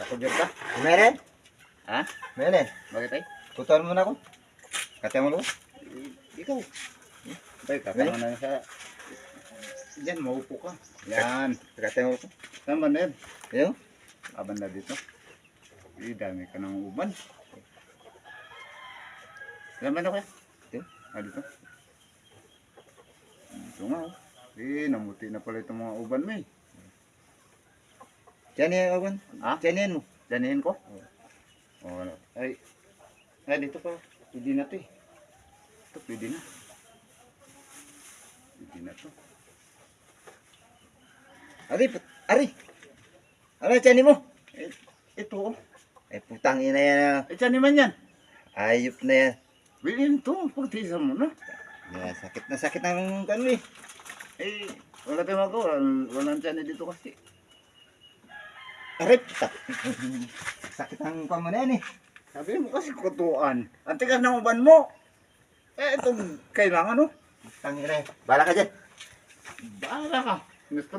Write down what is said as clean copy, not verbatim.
Takot ka? Meron? Ha? Meron. Bakit ay? Tutuan mo na ako. Katiyan mo ko. Ikaw. Bay, kakama na sa... Diyan, maupo ka. Yan. Katiyan mo ko. Saan ba na yan? Ayun. Aban na dito. Dami ka ng uban. Saan ba na kaya? Dito. Dito. Ito nga oh. Namuti na pala itong mga uban mo eh. Diyan yan, Owen. Ha? Diyan yan mo. Danihin ko? Oo. Ano? Ay, dito pa. Pwede na to eh. Ito, pwede na. Pwede na to. Ari, Ari. Ano tiyan mo? Ito oh. Eh, putang ina yan. Saan naman yan? Ayop na yan. Bilhin to. Pagtisan mo na. Yeah, sakit ng kano eh. Wala tayong magawa. Walang tiyan dito kasi. Ari, sakit ng kano na yan eh. Sabi mo kasi kutuan. Ang tigas ng uban mo. Itong kailangan oh. Putang ina eh. Bala ka dyan. Bahala ka. Gusto